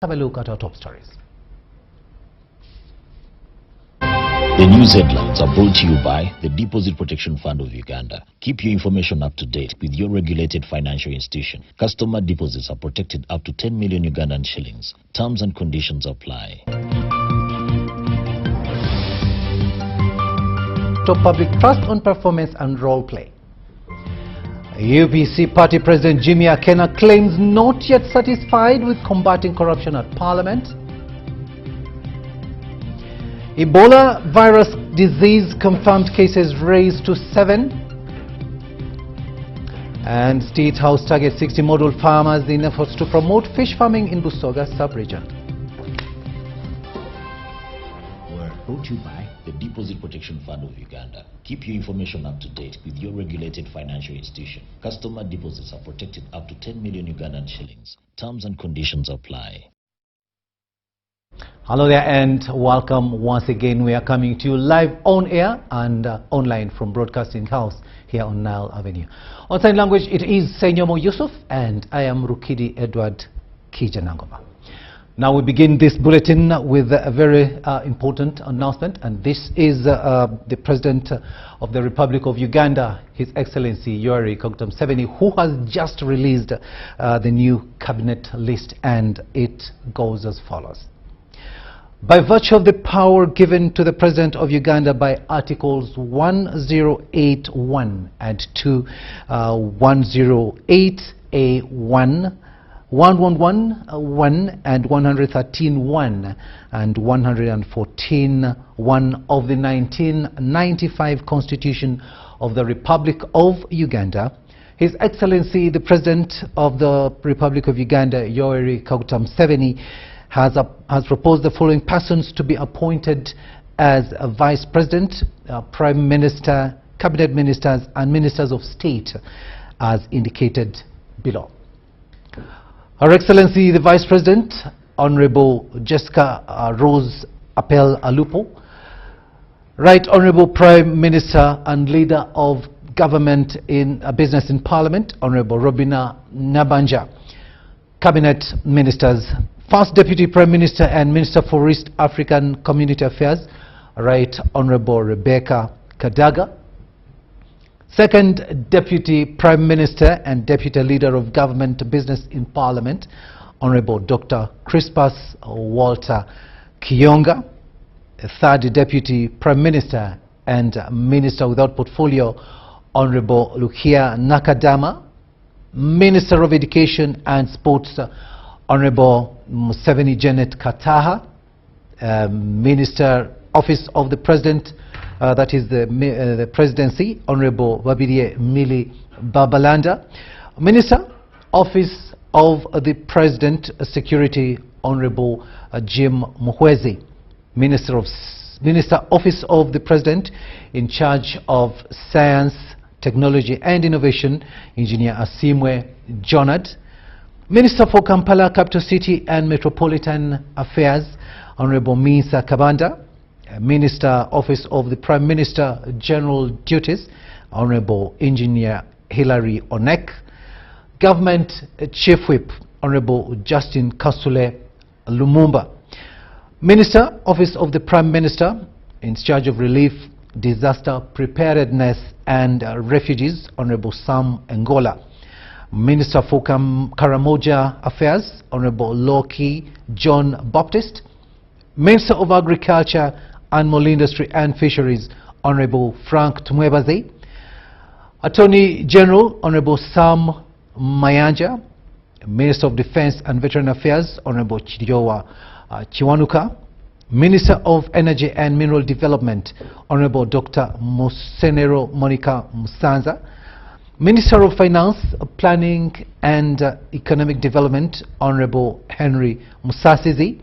Have a look at our top stories. The news headlines are brought to you by the Deposit Protection Fund of Uganda. Keep your information up to date with your regulated financial institution. Customer deposits are protected up to 10 million Ugandan shillings. Terms and conditions apply. Top public trust on performance and role play. UPC party president Jimmy Akena claims not yet satisfied with combating corruption at parliament. Ebola virus disease confirmed cases raised to 7. And State House targets 60 model farmers in efforts to promote fish farming in Busoga sub-region. We're brought to you by the Deposit Protection Fund of Uganda. Keep your information up to date with your regulated financial institution. Customer deposits are protected up to 10 million Ugandan shillings. Terms and conditions apply. Hello there and welcome once again. We are coming to you live on air and online from Broadcasting House here on Nile Avenue. On sign language, it is Senyomo Yusuf and I am Rukidi Edward Kijanangoma. Now we begin this bulletin with a very important announcement, and this is the President of the Republic of Uganda, His Excellency Yoweri Kaguta Museveni, who has just released the new cabinet list, and it goes as follows. By virtue of the power given to the President of Uganda by Articles 1081 and 2, 108A1, 111.1 and 113.1 and 114.1 of the 1995 Constitution of the Republic of Uganda, His Excellency the President of the Republic of Uganda, Yoweri Kaguta Museveni, has proposed the following persons to be appointed as a Vice President, Prime Minister, Cabinet Ministers and Ministers of State as indicated below. Her Excellency the Vice President, Honorable Jessica Rose Appel Alupo, Right Honorable Prime Minister and Leader of Government in Business in Parliament, Honorable Robina Nabanja, Cabinet Ministers, First Deputy Prime Minister and Minister for East African Community Affairs, Right Honorable Rebecca Kadaga, Second Deputy Prime Minister and Deputy Leader of Government Business in Parliament, Honorable Dr. Crispus Walter Kiyonga, Third Deputy Prime Minister and Minister without Portfolio, Honorable Lukia Nakadama, Minister of Education and Sports, Honorable Museveni Janet Kataha, Minister Office of the President, that is the Presidency, Honorable Babirie Mili Babalanda, Minister Office of the President Security, Honorable Jim Muhwezi, Minister Office of the President in charge of Science, Technology and Innovation, Engineer Asimwe Jonad, Minister for Kampala, Capital City and Metropolitan Affairs, Honorable Minsa Kabanda, Minister Office of the Prime Minister General Duties, Honorable Engineer Hilary Onek, Government Chief Whip, Honorable Justin Kasule Lumumba, Minister Office of the Prime Minister in charge of Relief, Disaster Preparedness and Refugees, Honorable Sam Engola, Minister for Karamoja Affairs, Honorable Loki John Baptist, Minister of Agriculture, Animal Industry and Fisheries, Honorable Frank Tumwebaze, Attorney General, Honorable Sam Mayanja, Minister of Defense and Veteran Affairs, Honorable Chidiowa Chiwanuka, Minister of Energy and Mineral Development, Honorable Dr. Musenero Monica Musanza, Minister of Finance, Planning and Economic Development, Honorable Henry Musasizi,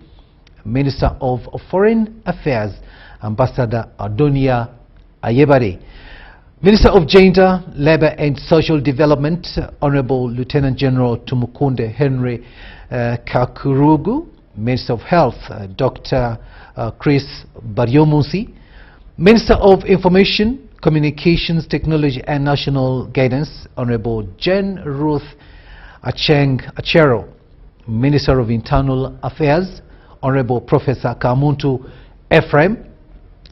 Minister of Foreign Affairs, Ambassador Adonia Ayebare, Minister of Gender, Labour and Social Development, Honorable Lieutenant General Tumukunde Henry Kakurugu, Minister of Health, Dr. Chris Baryomunsi, Minister of Information, Communications, Technology and National Guidance, Honorable Jen Ruth Acheng Achero, Minister of Internal Affairs, Honorable Professor Kamuntu Ephraim.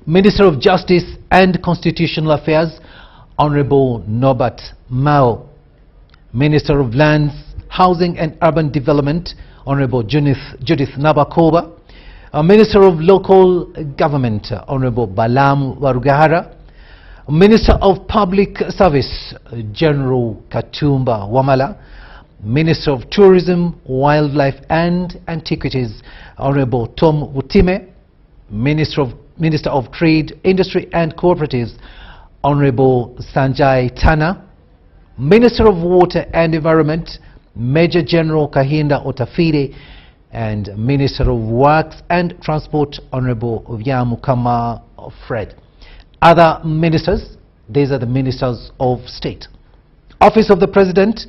Minister of Justice and Constitutional Affairs, Honorable Norbert Mao. Minister of Lands, Housing and Urban Development, Honorable Judith Nabakoba. Minister of Local Government, Honorable Balaam Warugahara. Minister of Public Service, General Katumba Wamala. Minister of Tourism, Wildlife and Antiquities, Honorable Tom Wutime. Minister of Trade, Industry and Cooperatives, Honorable Sanjay Tana. Minister of Water and Environment, Major General Kahinda Otafide, and Minister of Works and Transport, Honorable Vyamukama Fred. Other ministers, these are the ministers of state. Office of the President,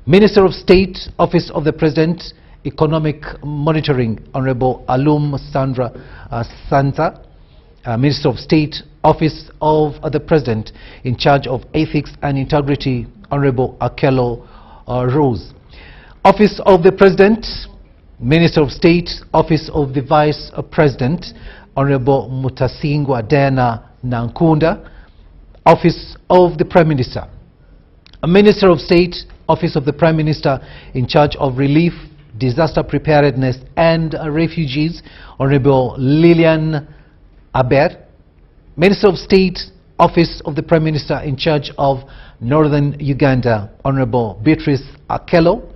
Minister of State, Office of the President, Economic Monitoring, Honorable Alum Sandra Santa. Minister of State, Office of the President, in charge of Ethics and Integrity, Honorable Akelo Rose. Office of the President, Minister of State, Office of the Vice President, Honorable Mutasingwa Diana Nankunda. Office of the Prime Minister, Minister of State, Office of the Prime Minister, in charge of Relief, Disaster Preparedness and Refugees, Honorable Lilian Aber. Minister of State, Office of the Prime Minister, in charge of Northern Uganda, Honorable Beatrice Akelo.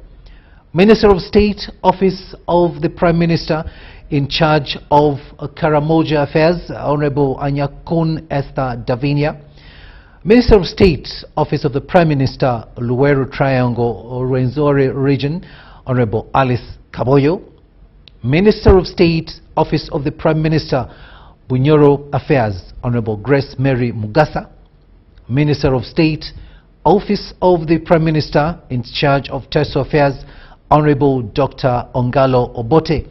Minister of State, Office of the Prime Minister, in charge of Karamoja Affairs, Honorable Anyakun Esther Davinia. Minister of State, Office of the Prime Minister, Luweru Triangle, Rwenzori Region, Honorable Alice Kaboyo. Minister of State, Office of the Prime Minister, Bunyoro Affairs, Honorable Grace Mary Mugasa. Minister of State, Office of the Prime Minister, in charge of Tertiary Affairs, Honorable Dr. Ongalo Obote.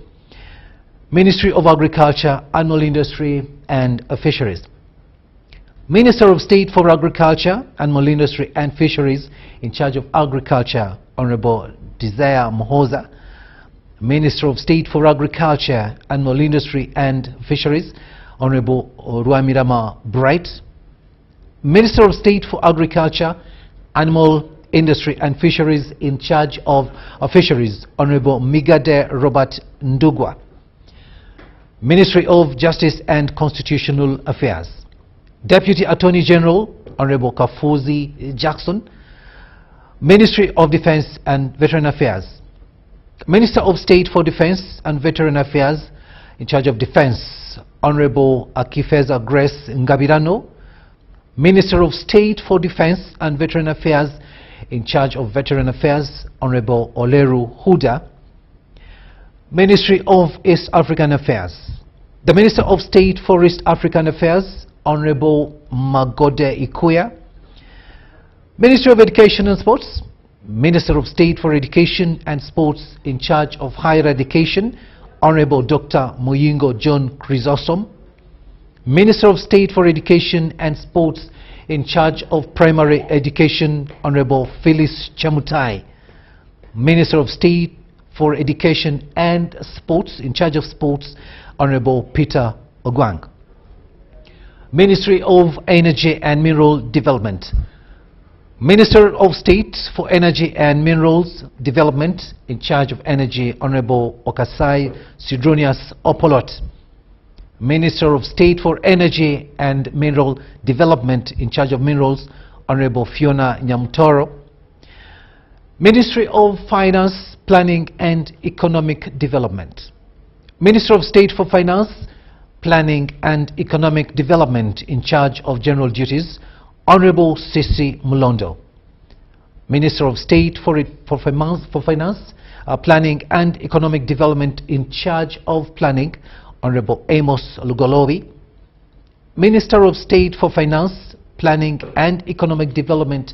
Ministry of Agriculture, Animal Industry and Fisheries. Minister of State for Agriculture, Animal Industry and Fisheries, in charge of Agriculture, Honorable Desire Mohoza. Minister of State for Agriculture, Animal Industry and Fisheries, Honorable Ruamirama Bright. Minister of State for Agriculture, Animal Industry and Fisheries, in charge of Fisheries, Honorable Migade Robert Ndugwa. Ministry of Justice and Constitutional Affairs. Deputy Attorney General, Honorable Kafuzi Jackson. Ministry of Defense and Veteran Affairs. Minister of State for Defense and Veteran Affairs, in charge of Defense, Honorable Akifeza Grace Ngabirano. Minister of State for Defense and Veteran Affairs, in charge of Veteran Affairs, Honorable Oleru Huda. Ministry of East African Affairs. The Minister of State for East African Affairs, Honorable Magode Ikuya. Ministry of Education and Sports. Minister of State for Education and Sports, in charge of Higher Education, Honorable Dr. Muyingo John Chrysostom. Minister of State for Education and Sports, in charge of Primary Education, Honorable Phyllis Chamutai. Minister of State for Education and Sports, in charge of Sports, Honorable Peter Ogwang. Ministry of Energy and Mineral Development. Minister of State for Energy and Minerals Development, in charge of Energy, Honorable Okasai Sidronius Opolot. Minister of State for Energy and Mineral Development, in charge of Minerals, Honorable Fiona Nyamtoro. Ministry of Finance, Planning and Economic Development. Minister of State for Finance, Planning and Economic Development, in charge of General Duties, Honorable Sisi Mulondo. Minister of State for Finance, Planning and Economic Development, in charge of Planning, Honorable Amos Lugolobi. Minister of State for Finance, Planning and Economic Development,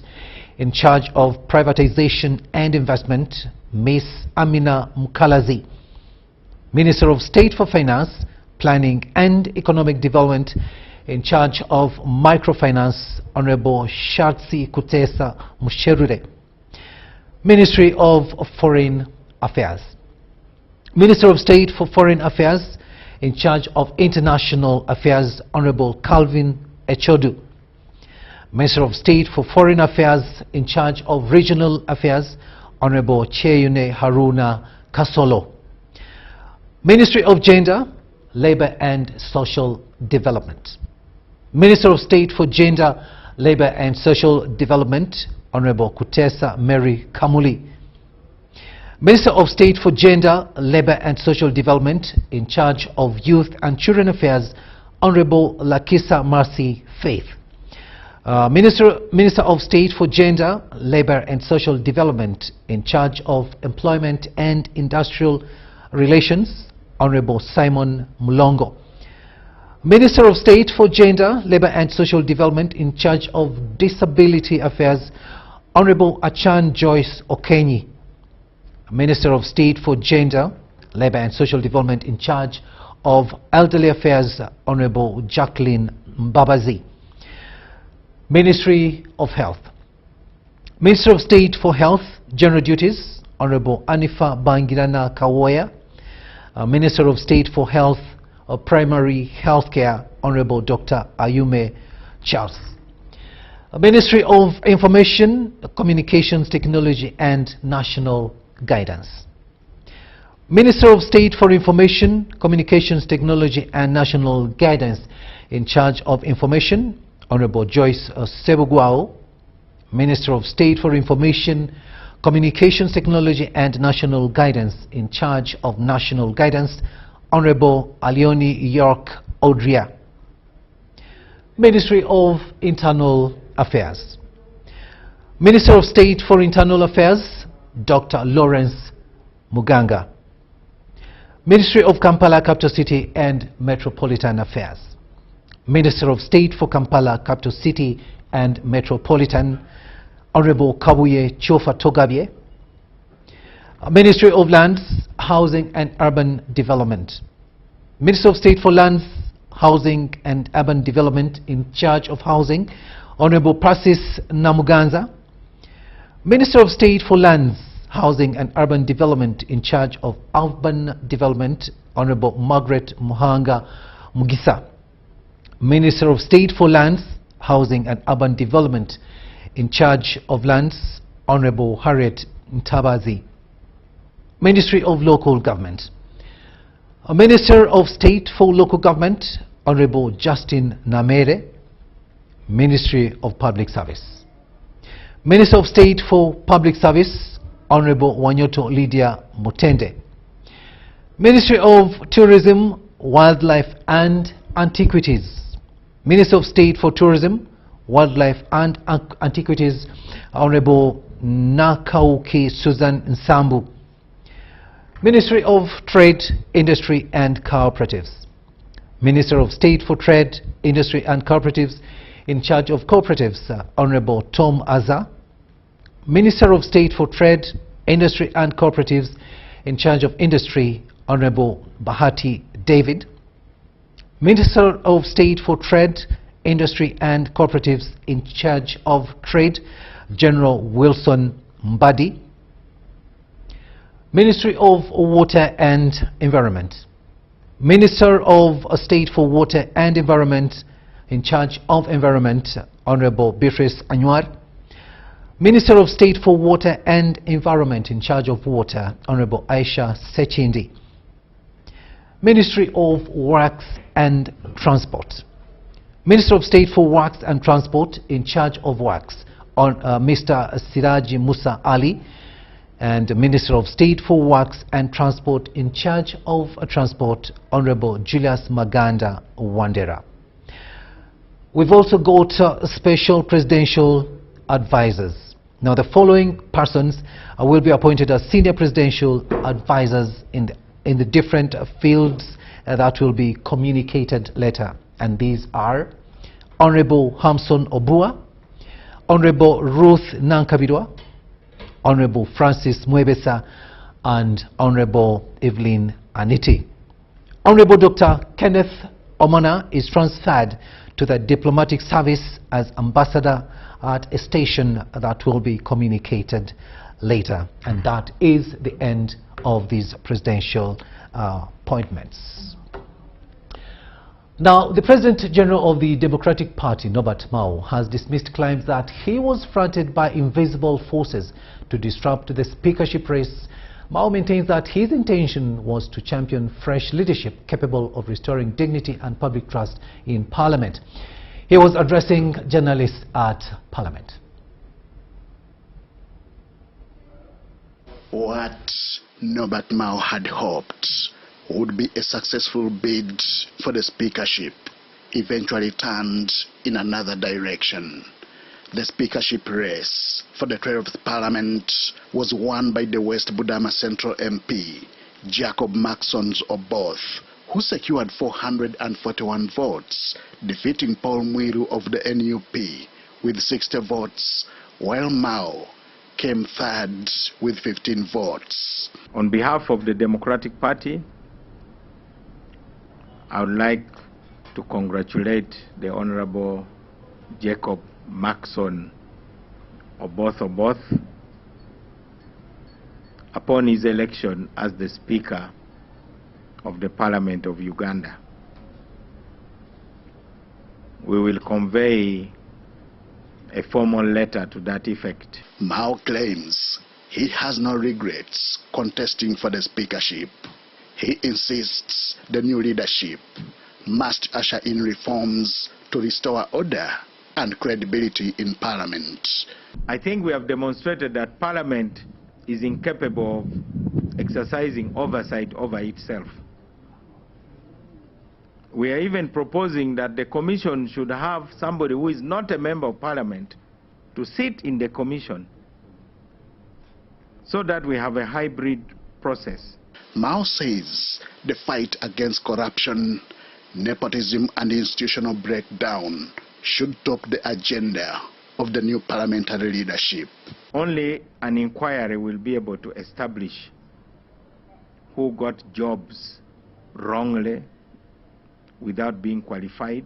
in charge of Privatization and Investment, Ms. Amina Mukalazi. Minister of State for Finance, Planning and Economic Development, in charge of Microfinance, Honorable Shatsi Kutesa Musherure. Ministry of Foreign Affairs. Minister of State for Foreign Affairs in charge of International Affairs, Honorable Calvin Echodu. Minister of State for Foreign Affairs in charge of Regional Affairs, Honorable Cheyune Haruna Kasolo. Ministry of Gender, Labour and Social Development. Minister of State for Gender, Labour and Social Development, Honorable Kutesa Mary Kamuli. Minister of State for Gender, Labour and Social Development in charge of Youth and Children Affairs, Honorable Lakisa Mercy Faith. Minister of State for Gender, Labour and Social Development in charge of Employment and Industrial Relations, Honorable Simon Mulongo. Minister of State for Gender, Labour and Social Development in charge of Disability Affairs, Honorable Achan Joyce Okenyi. Minister of State for Gender, Labour and Social Development in charge of Elderly Affairs, Honorable Jacqueline Mbabazi. Ministry of Health. Minister of State for Health, General Duties, Honorable Anifa Bangirana Kawoya. Minister of State for Health, Primary Healthcare, Honorable Dr. Ayume Charles. Ministry of Information, Communications Technology and National Guidance. Minister of State for Information, Communications Technology and National Guidance in charge of Information, Honorable Joyce Sebuguao. Minister of State for Information, Communications Technology and National Guidance in charge of National Guidance, Honorable Alioni York Odria. Ministry of Internal Affairs. Minister of State for Internal Affairs, Dr. Lawrence Muganga. Ministry of Kampala, Capital City and Metropolitan Affairs. Minister of State for Kampala, Capital City and Metropolitan, Honorable Kabuye Chofa Togabye. Ministry of Lands, Housing and Urban Development. Minister of State for Lands, Housing and Urban Development in charge of Housing, Honorable Prasis Namuganza. Minister of State for Lands, Housing and Urban Development in charge of Urban Development, Honorable Margaret Muhanga Mugisa. Minister of State for Lands, Housing and Urban Development in charge of Lands, Honorable Harriet Ntabazi. Ministry of Local Government. Minister of State for Local Government, Honorable Justin Namere. Ministry of Public Service. Minister of State for Public Service, Honorable Wanyoto Lydia Mutende. Ministry of Tourism, Wildlife and Antiquities. Minister of State for Tourism, Wildlife and Antiquities, Honorable Nakauki Susan Nsambu. Ministry of Trade, Industry and Cooperatives. Minister of State for Trade, Industry and Cooperatives in charge of Cooperatives, Honorable Tom Aza. Minister of State for Trade, Industry and Cooperatives in charge of Industry, Honorable Bahati David. Minister of State for Trade, Industry and Cooperatives in charge of Trade, General Wilson Mbadi. Ministry of Water and Environment. Minister of State for Water and Environment in charge of Environment, Honorable Beatrice Anwar. Minister of State for Water and Environment in charge of Water, Honorable Aisha Sechindi. Ministry of Works and Transport. Minister of State for Works and Transport in charge of Works, Mr. Siraji Musa Ali, and Minister of State for Works and Transport in charge of Transport, Honorable Julius Maganda Wandera. We've also got special presidential advisors. Now the following persons will be appointed as senior presidential advisors in the different fields that will be communicated later, and these are Honorable Hamson Obua, Honorable Ruth Nankabirwa, Honorable Francis Mwebesa, and Honorable Evelyn Aniti. Honorable Dr. Kenneth Omana is transferred to the diplomatic service as ambassador at a station that will be communicated later. And that is the end of these presidential appointments. Now, the President General of the Democratic Party, Norbert Mao, has dismissed claims that he was fronted by invisible forces to disrupt the speakership race. Mao maintains that his intention was to champion fresh leadership capable of restoring dignity and public trust in Parliament. He was addressing journalists at Parliament. What Norbert Mao had hoped would be a successful bid for the speakership eventually turned in another direction. The speakership race for the 12th Parliament was won by the West Budama Central MP, Jacob Maxons Oboth, who secured 441 votes, defeating Paul Mwiru of the NUP with 60 votes, while Mao came third with 15 votes. On behalf of the Democratic Party, I would like to congratulate the Honorable Jacob Maxon Oboth upon his election as the Speaker of the Parliament of Uganda. We will convey a formal letter to that effect. Mao claims he has no regrets contesting for the speakership. He insists the new leadership must usher in reforms to restore order and credibility in Parliament. I think we have demonstrated that Parliament is incapable of exercising oversight over itself. We are even proposing that the Commission should have somebody who is not a member of Parliament to sit in the Commission, so that we have a hybrid process. Mao says the fight against corruption, nepotism and institutional breakdown should top the agenda of the new parliamentary leadership. Only an inquiry will be able to establish who got jobs wrongly without being qualified,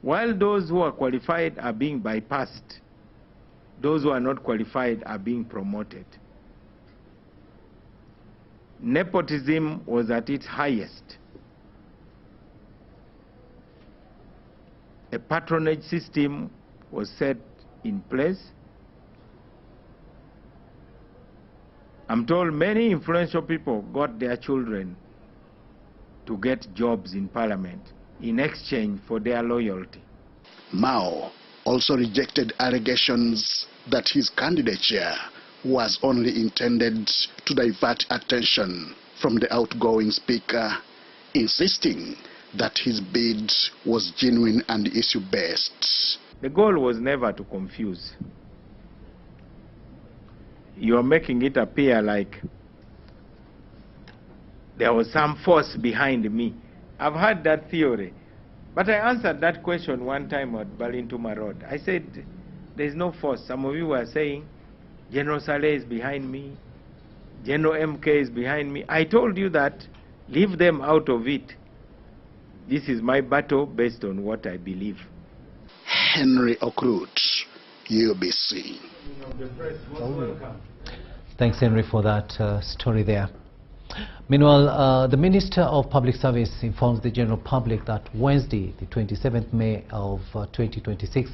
while those who are qualified are being bypassed. Those who are not qualified are being promoted. Nepotism was at its highest. A patronage system was set in place. I'm told many influential people got their children to get jobs in Parliament in exchange for their loyalty. Mao also rejected allegations that his candidature was only intended to divert attention from the outgoing speaker, insisting that his bid was genuine and issue-based. The goal was never to confuse. You're making it appear like there was some force behind me. I've heard that theory. But I answered that question one time at Balintuma Road. I said, there's no force. Some of you were saying, General Saleh is behind me, General MK is behind me. I told you that, leave them out of it. This is my battle based on what I believe. Henry Okrut, UBC. Thanks, Henry, for that story there. Meanwhile, the Minister of Public Service informs the general public that Wednesday, the 27th May of 2026,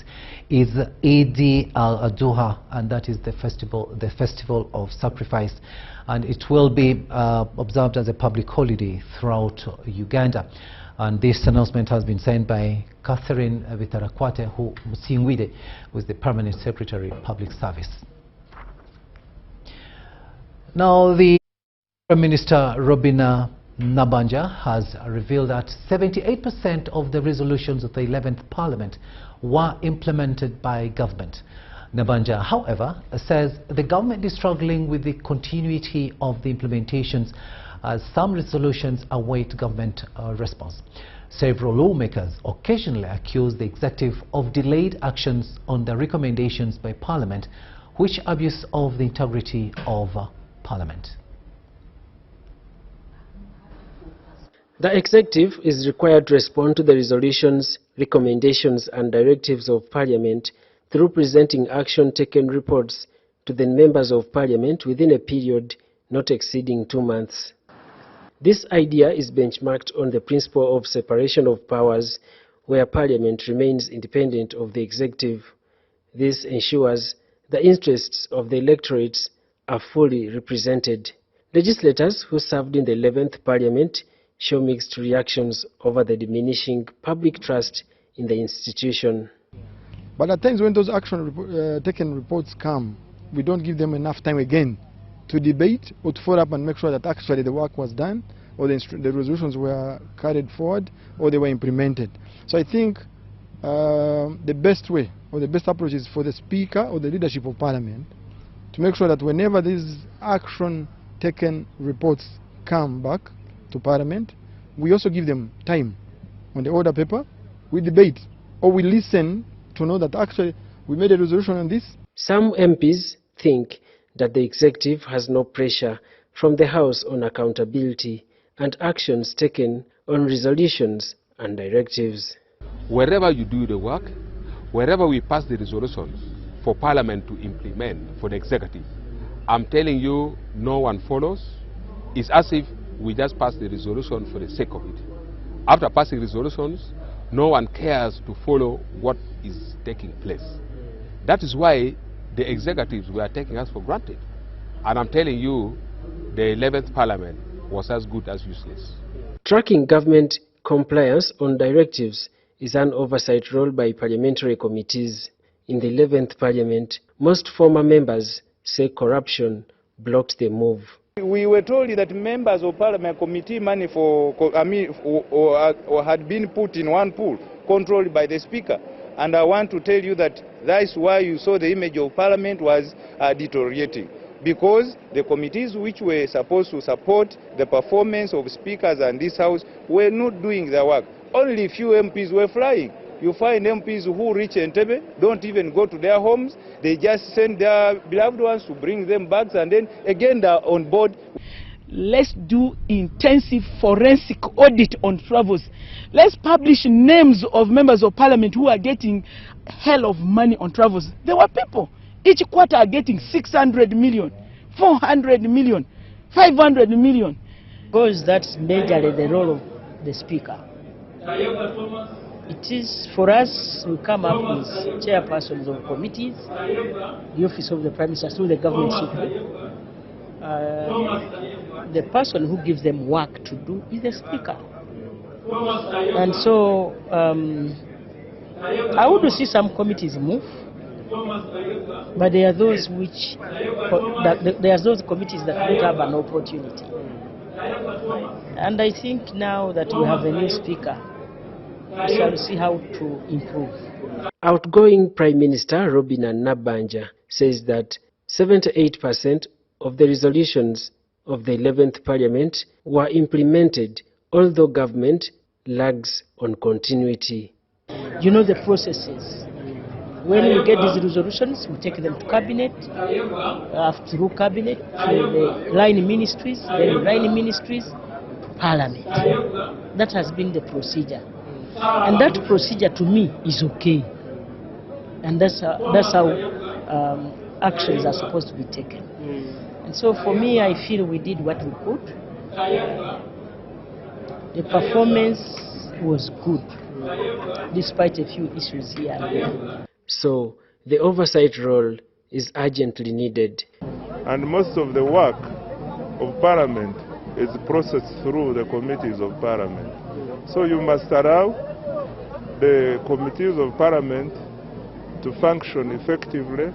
is Eid al-Adha, and that is the festival of sacrifice, and it will be observed as a public holiday throughout Uganda. And this announcement has been sent by Catherine Vitarakwate Musingwide, who is the Permanent Secretary of Public Service. Now, the Prime Minister Robina Nabanja has revealed that 78% of the resolutions of the 11th Parliament were implemented by government. Nabanja, however, says the government is struggling with the continuity of the implementations as some resolutions await government response. Several lawmakers occasionally accuse the executive of delayed actions on the recommendations by Parliament, which abuse of the integrity of Parliament. The executive is required to respond to the resolutions, recommendations and directives of Parliament through presenting action taken reports to the members of parliament within a period not exceeding 2 months. This idea is benchmarked on the principle of separation of powers, where parliament remains independent of the executive. This ensures the interests of the electorates are fully represented. Legislators who served in the 11th Parliament show mixed reactions over the diminishing public trust in the institution. But at times when those taken reports come, we don't give them enough time again to debate or to follow up and make sure that actually the work was done, or the resolutions were carried forward, or they were implemented. So I think the best way or the best approach is for the Speaker or the leadership of Parliament to make sure that whenever these action-taken reports come back to Parliament, we also give them time on the order paper, we debate, or we listen to know that actually we made a resolution on this. Some MPs think that the executive has no pressure from the House on accountability and actions taken on resolutions and directives. Wherever you do the work, wherever we pass the resolutions for Parliament to implement for the executive, I'm telling you, no one follows. It's as if we just pass the resolution for the sake of it. After passing resolutions, no one cares to follow what is taking place. That is why the executives were taking us for granted. And I'm telling you, the 11th Parliament was as good as useless. Tracking government compliance on directives is an oversight role by parliamentary committees. In the 11th Parliament, most former members say corruption blocked the move. We were told that members of Parliament committee money had been put in one pool controlled by the Speaker. And I want to tell you that that's why you saw the image of Parliament was deteriorating. Because the committees which were supposed to support the performance of speakers and this House were not doing their work. Only few MPs were flying. You find MPs who reach Entebbe, don't even go to their homes. They just send their beloved ones to bring them bags, and then again they're on board. Let's do intensive forensic audit on travels. Let's publish names of members of Parliament who are getting hell of money on travels. There were people each quarter are getting 600 million, 400 million, 500 million. Because that's majorly the role of the Speaker. It is for us, we come up with chairpersons of committees, the office of the Prime Minister, through the government secretary. The person who gives them work to do is the Speaker. And so I would see some committees move, but there are those which, there are those committees that don't have an opportunity. And I think now that we have a new Speaker, we shall see how to improve. Outgoing Prime Minister Robinah Nabbanja says that 78% of the resolutions of the 11th Parliament were implemented, although government lags on continuity. You know the processes. When we get these resolutions, we take them to Cabinet, through Cabinet, to the line ministries, then line ministries, to Parliament. That has been the procedure. And that procedure to me is okay. And that's how actions are supposed to be taken. And so for me, I feel we did what we could. The performance was good, despite a few issues here and there. So the oversight role is urgently needed. And most of the work of Parliament is processed through the committees of Parliament. So you must allow the committees of Parliament to function effectively.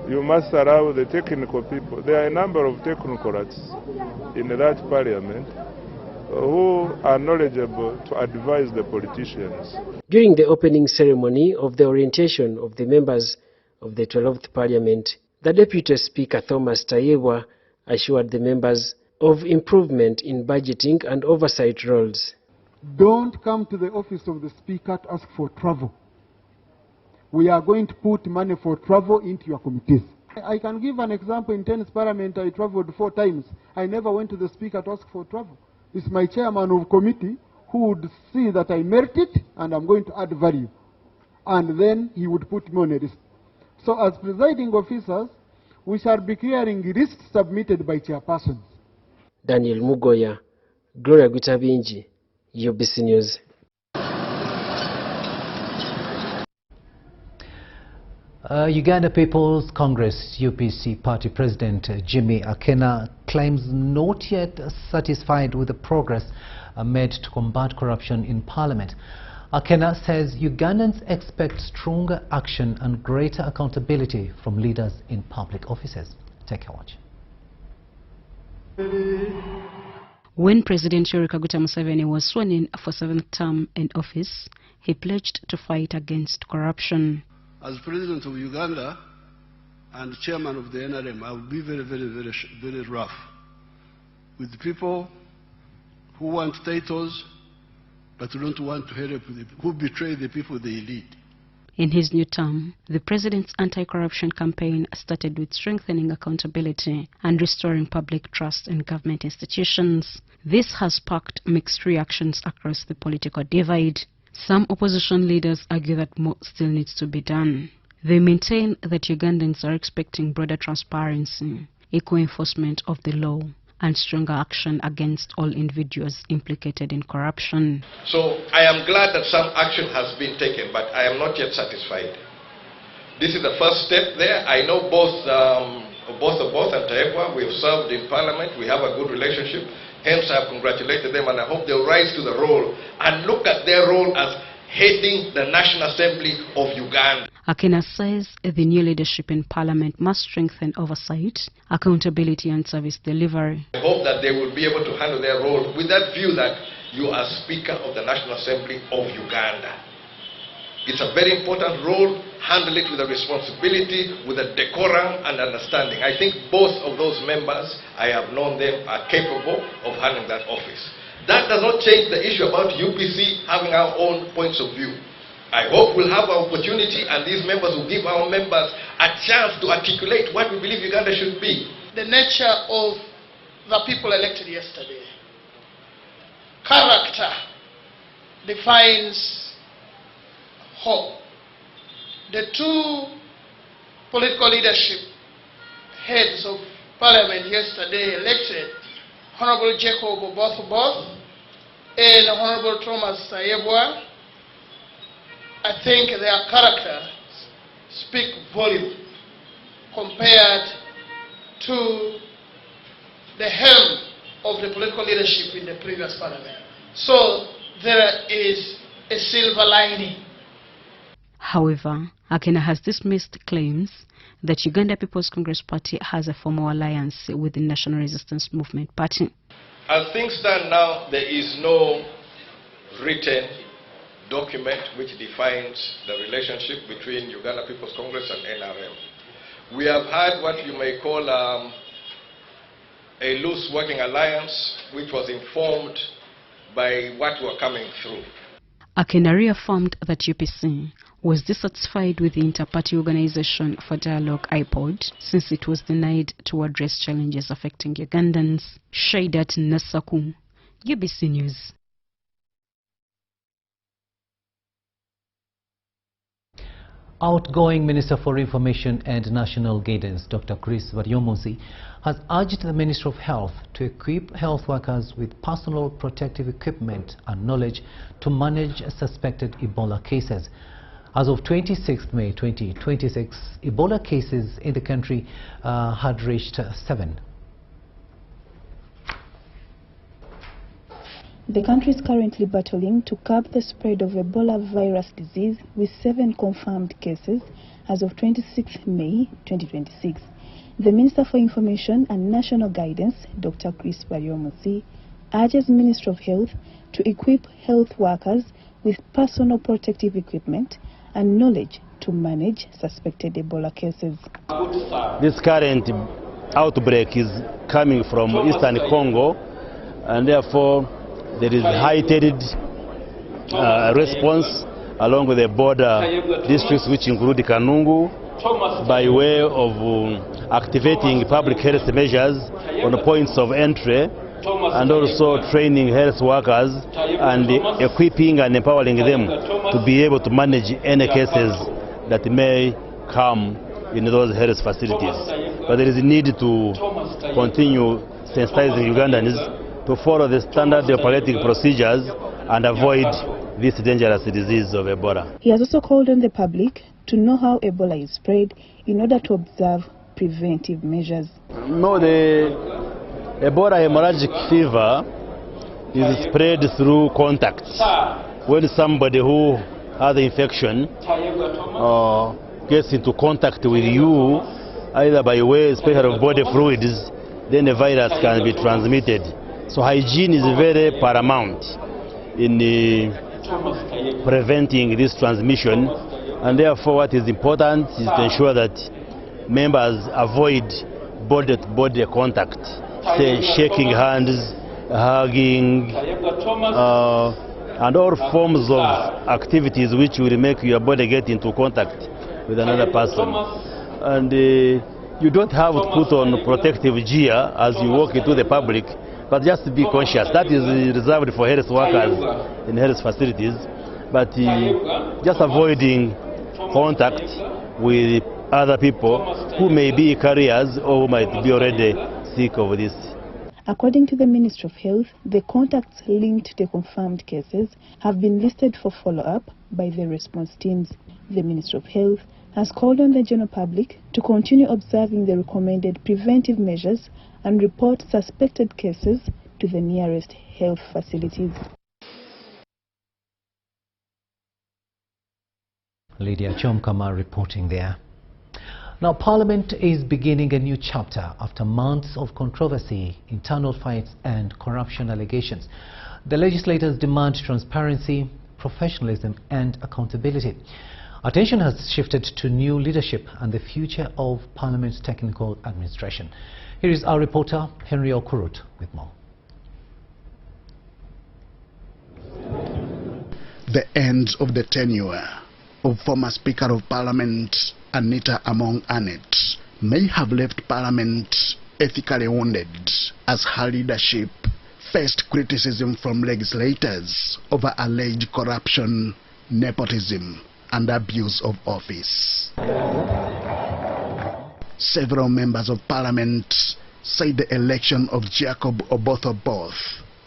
You must allow the technical people. There are a number of technocrats in that Parliament who are knowledgeable to advise the politicians. During the opening ceremony of the orientation of the members of the 12th Parliament, the Deputy Speaker Thomas Tayebwa assured the members of improvement in budgeting and oversight roles. Don't come to the office of the Speaker to ask for travel. We are going to put money for travel into your committees. I can give an example. In 10th Parliament, I traveled 4 times. I never went to the Speaker to ask for travel. It's my chairman of committee who would see that I merit it and I'm going to add value. And then he would put me on a list. So as presiding officers, we shall be clearing lists submitted by chairpersons. Daniel Mugoya, Gloria Gutabinji, UBC News. Uganda People's Congress UPC party president Jimmy Akena claims not yet satisfied with the progress made to combat corruption in parliament. Akena says Ugandans expect stronger action and greater accountability from leaders in public offices. Take a watch. When President Yoweri Kaguta Museveni was sworn in for 7th term in office, he pledged to fight against corruption. As President of Uganda and Chairman of the NRM, I will be very rough with people who want titles but don't want to help the people, who betray the people they lead. In his new term, the president's anti-corruption campaign started with strengthening accountability and restoring public trust in government institutions. This has sparked mixed reactions across the political divide. Some opposition leaders argue that more still needs to be done. They maintain that Ugandans are expecting broader transparency, equal enforcement of the law, and stronger action against all individuals implicated in corruption. So I am glad that some action has been taken, but I am not yet satisfied. This is the first step there. I know both and Taekwa, we have served in Parliament, we have a good relationship. Hence, I have congratulated them, and I hope they'll rise to the role and look at their role as heading the National Assembly of Uganda. Akena says the new leadership in Parliament must strengthen oversight, accountability and service delivery. I hope that they will be able to handle their role with that view that you are Speaker of the National Assembly of Uganda. It's a very important role. Handle it with a responsibility, with a decorum and understanding. I think both of those members, I have known them, are capable of handling that office. That does not change the issue about UPC having our own points of view. I hope we'll have our opportunity and these members will give our members a chance to articulate what we believe Uganda should be. The nature of the people elected yesterday. Character defines hope. The two political leadership heads of Parliament yesterday elected, Honorable Jacob Oboth and Honorable Thomas Sayebwa, I think their characters speak volume compared to the helm of the political leadership in the previous Parliament. So there is a silver lining. However, Akena has dismissed claims that Uganda People's Congress Party has a formal alliance with the National Resistance Movement Party. As things stand now, there is no written document which defines the relationship between Uganda People's Congress and NRM. We have had what you may call a loose working alliance, which was informed by what were coming through. Akena reaffirmed that UPC was dissatisfied with the Inter-Party Organization for Dialogue IPOD since it was denied to address challenges affecting Ugandans. Shaidat Nasaku, UBC News. Outgoing Minister for Information and National Guidance, Dr. Chris Baryomunsi, has urged the Ministry of Health to equip health workers with personal protective equipment and knowledge to manage suspected Ebola cases. As of 26 May 2026, Ebola cases in the country had reached 7. The country is currently battling to curb the spread of Ebola virus disease with 7 confirmed cases as of 26 May 2026. The Minister for Information and National Guidance, Dr. Chris Baryomunsi, urges the Ministry of Health to equip health workers with personal protective equipment and knowledge to manage suspected Ebola cases. This current outbreak is coming from Eastern Congo, and therefore there is heightened response along with the border districts, which include Kanungu, by way of activating public health measures on the points of entry, and also training health workers and equipping and empowering them to be able to manage any cases that may come in those health facilities. but there is a need to continue sensitizing Ugandans to follow the standard operating procedures and avoid this dangerous disease of Ebola. He has also called on the public to know how Ebola is spread in order to observe preventive measures. No, the Ebola hemorrhagic fever is spread through contacts. When somebody who has the infection gets into contact with you, either by way, especially of body fluids, then the virus can be transmitted. So hygiene is very paramount in preventing this transmission, and therefore what is important is to ensure that members avoid body-to-body contact, say shaking hands, hugging, and all forms of activities which will make your body get into contact with another person. And you don't have to put on protective gear as you walk into the public, but just be conscious. That is reserved for health workers in health facilities, but just avoiding contact with other people who may be carriers or who might be already sick of this. According to the Ministry of Health, the contacts linked to the confirmed cases have been listed for follow-up by the response teams. The Ministry of Health has called on the general public to continue observing the recommended preventive measures and report suspected cases to the nearest health facilities. Lydia Chomkama reporting there. Now, Parliament is beginning a new chapter after months of controversy, internal fights and corruption allegations. The legislators demand transparency, professionalism and accountability. Attention has shifted to new leadership and the future of Parliament's technical administration. Here is our reporter, Henry Okurut, with more. The end of the tenure of former Speaker of Parliament Anita Among Anet may have left Parliament ethically wounded as her leadership faced criticism from legislators over alleged corruption, nepotism and abuse of office. Several members of Parliament say the election of Jacob Oboth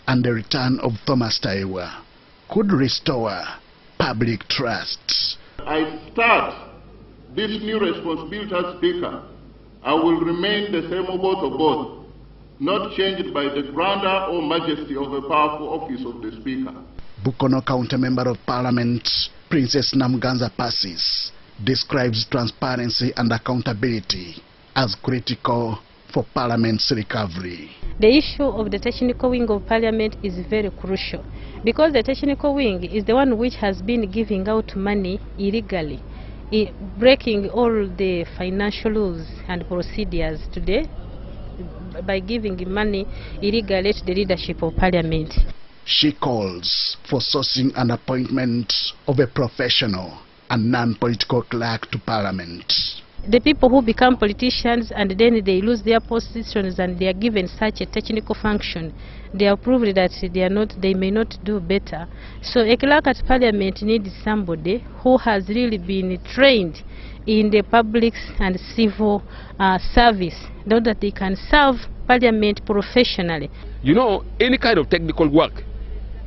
and the return of Thomas Taiwa could restore public trust. I start this new responsibility as Speaker. I will remain the same Oboth, not changed by the grandeur or majesty of the powerful office of the Speaker. Bukono County Member of Parliament Princess Namganza Passis describes transparency and accountability as critical for Parliament's recovery. The issue of the technical wing of Parliament is very crucial because the technical wing is the one which has been giving out money illegally, breaking all the financial rules and procedures today by giving money illegally to the leadership of Parliament. She calls for sourcing and appointment of a professional and non-political clerk to Parliament. The people who become politicians and then they lose their positions and they are given such a technical function, they are proved that they may not do better. So a clerk at Parliament needs somebody who has really been trained in the public and civil service, so that they can serve Parliament professionally. You know, any kind of technical work,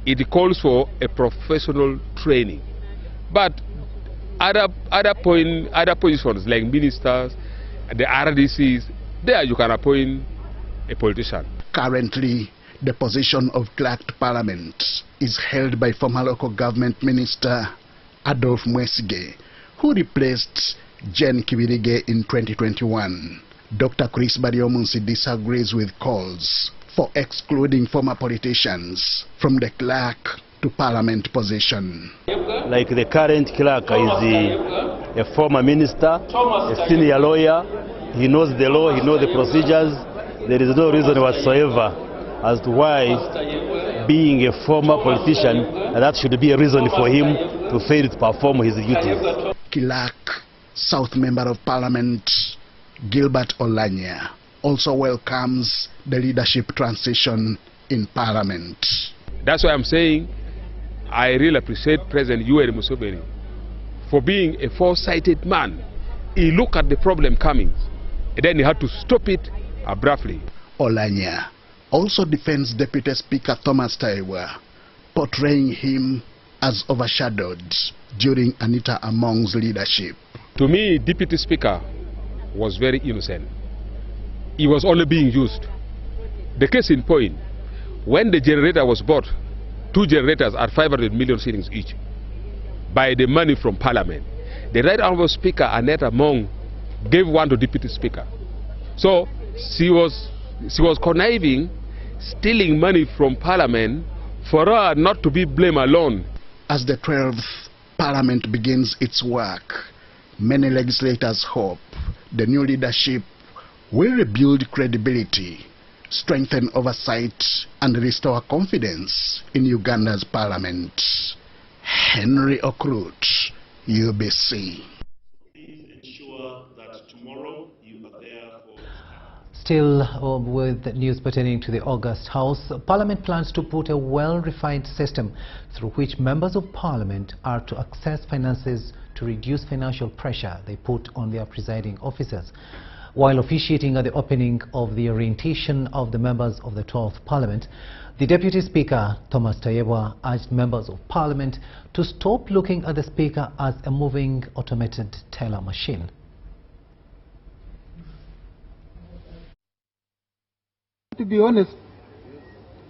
it calls for a professional training. But other positions like ministers, the RDCs, there you can appoint a politician. Currently, the position of clerk to Parliament is held by former local government minister Adolf Mwesige, who replaced Jen Kibirige in 2021. Dr. Chris Bariomunsi disagrees with calls for excluding former politicians from the clerk to Parliament position. Like the current clerk is a former minister, a senior lawyer. He knows the law, he knows the procedures. There is no reason whatsoever as to why being a former politician, that should be a reason for him to fail to perform his duties. Clerk, South Member of Parliament Gilbert Olanya also welcomes the leadership transition in Parliament. That's why I'm saying I really appreciate President Yoweri Museveni for being a foresighted man. He looked at the problem coming then he had to stop it abruptly. Olanya also defends Deputy Speaker Thomas Taiyewa, portraying him as overshadowed during Anita Among's leadership. To me, Deputy Speaker was very innocent. He was only being used. The case in point, when the generator was bought, 2 generators at 500 million shillings each, by the money from Parliament, the Right Honourable Speaker Anita Among gave one to Deputy Speaker. So she was conniving, stealing money from Parliament for her not to be blamed alone. As the 12th Parliament begins its work, many legislators hope the new leadership will rebuild credibility, strengthen oversight, and restore confidence in Uganda's parliament. Henry Okrut, UBC. Still with news pertaining to the August House, Parliament plans to put a well-refined system through which members of Parliament are to access finances to reduce financial pressure they put on their presiding officers. While officiating at the opening of the orientation of the members of the 12th Parliament, the Deputy Speaker, Thomas Taiyewa, urged members of Parliament to stop looking at the Speaker as a moving automated teller machine. To be honest,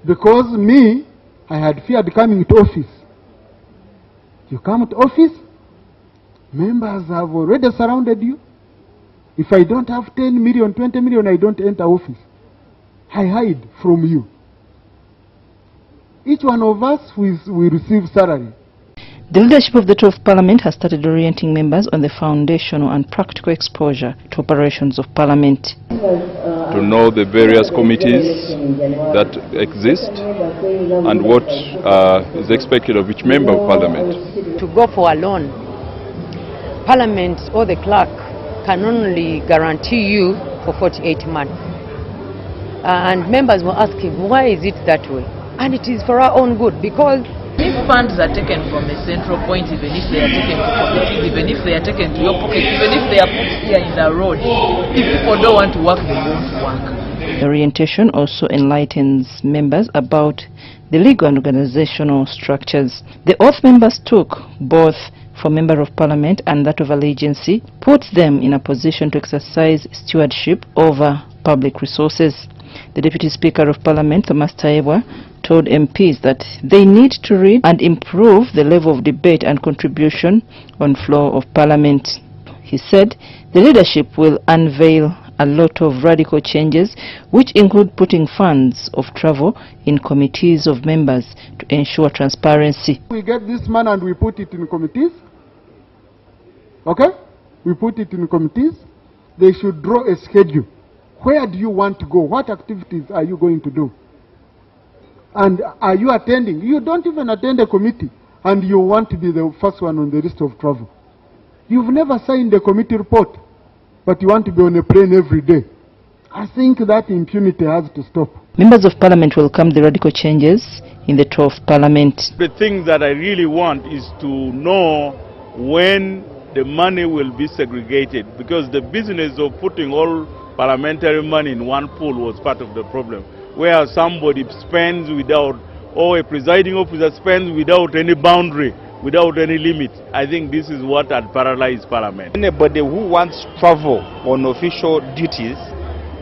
because me, I had feared coming to office. You come to office, members have already surrounded you. If I don't have 10 million, 20 million, I don't enter office. I hide from you. Each one of us will receive salary. The leadership of the 12th Parliament has started orienting members on the foundational and practical exposure to operations of Parliament. To know the various committees that exist and what is expected of each member of Parliament. To go for a loan, Parliament or the clerk can only guarantee you for 48 months. And members were asking, why is it that way? And it is for our own good, because if funds are taken from a central point, even if they are taken to committees, even if they are taken to your pocket, even if they are put here in the road, if people don't want to work, they won't work. The orientation also enlightens members about the legal and organizational structures. The oath members took, both for Member of Parliament and that of allegiancy, puts them in a position to exercise stewardship over public resources. The Deputy Speaker of Parliament, Thomas Taiyewa, told MPs that they need to read and improve the level of debate and contribution on floor of Parliament. He said the leadership will unveil a lot of radical changes, which include putting funds of travel in committees of members to ensure transparency. We get this man and we put it in committees. Okay? We put it in committees. They should draw a schedule. Where do you want to go? What activities are you going to do? And are you attending? You don't even attend a committee and you want to be the first one on the list of travel. You've never signed a committee report, but you want to be on a plane every day. I think that impunity has to stop. Members of Parliament welcome the radical changes in the 12th Parliament. The thing that I really want is to know when the money will be segregated, because the business of putting all parliamentary money in one pool was part of the problem, where somebody spends without, or a presiding officer spends without any boundary, without any limit. I think this is what had paralyzed Parliament. Anybody who wants travel on official duties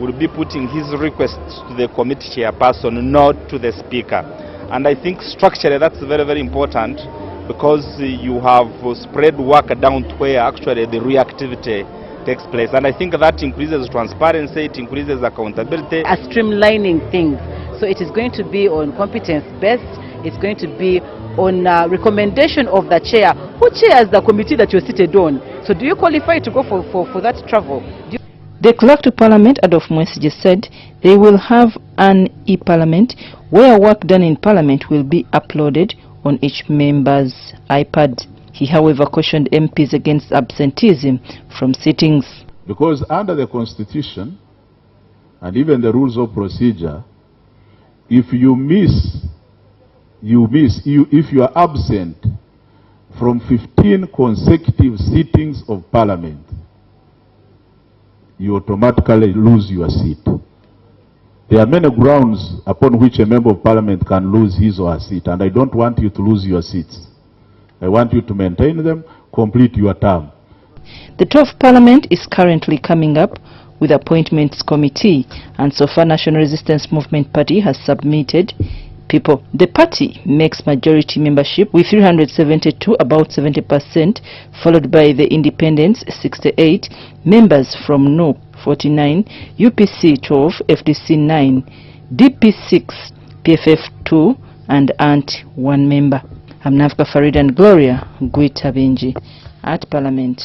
will be putting his requests to the committee chairperson, not to the Speaker. And I think structurally that's very, very important, because you have spread work down to where actually the reactivity takes place. And I think that increases transparency, it increases accountability. A streamlining thing. So it is going to be on competence based, it's going to be on recommendation of the chair. Who chairs the committee that you're seated on? So do you qualify to go for that travel? The Clerk to Parliament, Adolf Mwesige, said they will have an e-Parliament where work done in Parliament will be uploaded on each member's iPad. He, however, cautioned MPs against absenteeism from sittings. Because under the Constitution and even the rules of procedure, if you if you are absent from 15 consecutive sittings of Parliament, you automatically lose your seat. There are many grounds upon which a member of parliament can lose his or her seat, and I don't want you to lose your seats. I want you to maintain them, complete your term. The 12th Parliament is currently coming up with Appointments Committee, and so far National Resistance Movement Party has submitted people. The party makes majority membership with 372, about 70%, followed by the Independents 68, members from NO 49, UPC 12, FDC 9, DP 6, PFF 2, and ANT 1 member. I'm Nafka Farid and Gloria Guita Benji at Parliament.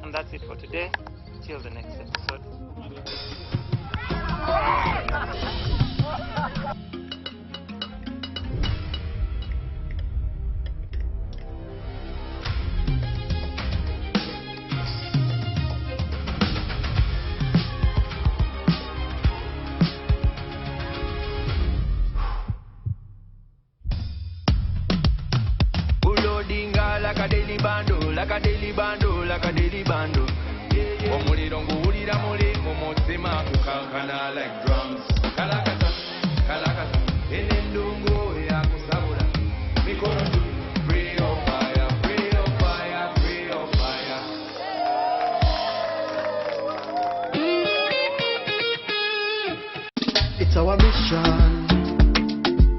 And that's it for today. Till the next episode. Like a daily bando, like a daily bando, like a daily bando. Omuli dongo ulira muli momotsema kukankana like drums. Kalakata, kalakata, enendungo ya kusabula. Mikono tu, free of fire, free of fire, free of fire. It's our mission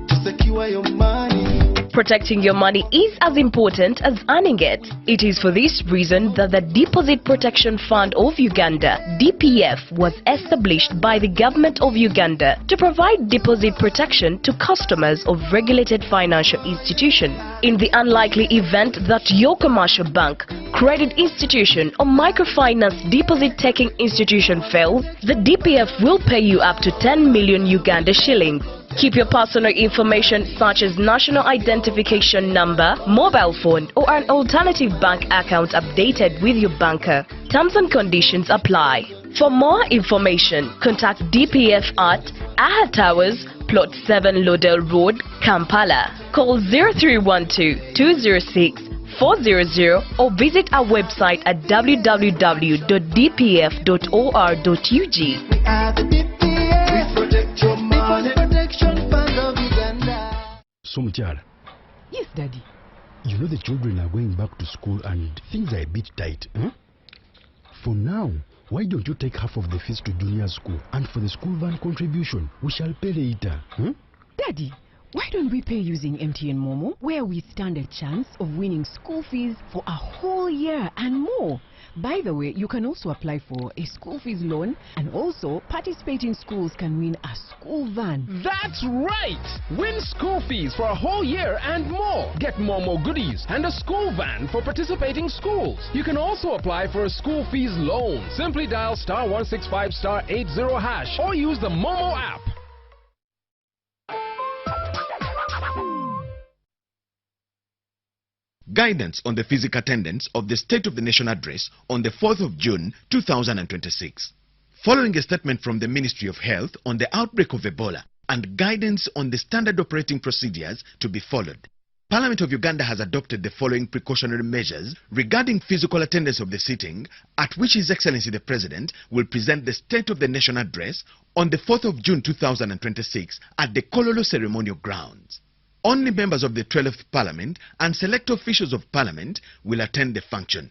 to secure your money. Protecting your money is as important as earning it. It is for this reason that the Deposit Protection Fund of Uganda, DPF, was established by the government of Uganda to provide deposit protection to customers of regulated financial institutions. In the unlikely event that your commercial bank, credit institution or microfinance deposit-taking institution fails, the DPF will pay you up to 10 million Uganda shillings. Keep your personal information such as national identification number, mobile phone or an alternative bank account updated with your banker. Terms and conditions apply. For more information, contact DPF at Aha Towers, Plot 7 Lodell Road, Kampala. Call 0312-206-400 or visit our website at www.dpf.or.ug. We are the DPF. We protect your money. Protection Fund of Uganda. So Mutyala. Yes, Daddy. You know the children are going back to school and things are a bit tight. Huh? For now, why don't you take half of the fees to junior school, and for the school van contribution, we shall pay later. Huh? Daddy, why don't we pay using MTN Momo, where we stand a chance of winning school fees for a whole year and more? By the way, you can also apply for a school fees loan, and also participating schools can win a school van. That's right! Win school fees for a whole year and more. Get Momo goodies and a school van for participating schools. You can also apply for a school fees loan. Simply dial *165*80# or use the Momo app. Guidance on the physical attendance of the State of the Nation address on the 4th of June 2026. Following a statement from the Ministry of Health on the outbreak of Ebola and guidance on the standard operating procedures to be followed, Parliament of Uganda has adopted the following precautionary measures regarding physical attendance of the sitting at which His Excellency the President will present the State of the Nation address on the 4th of June 2026 at the Kololo Ceremonial Grounds. Only members of the 12th Parliament and select officials of Parliament will attend the function.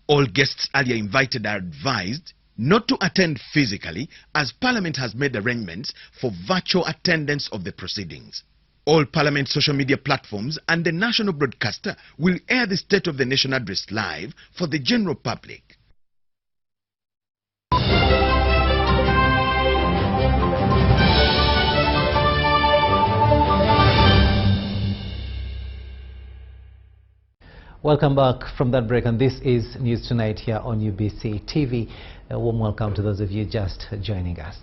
All guests earlier invited are advised not to attend physically, as Parliament has made arrangements for virtual attendance of the proceedings. All Parliament social media platforms and the national broadcaster will air the State of the Nation address live for the general public. Welcome back from that break, and this is News Tonight here on UBC TV. A warm welcome to those of you just joining us.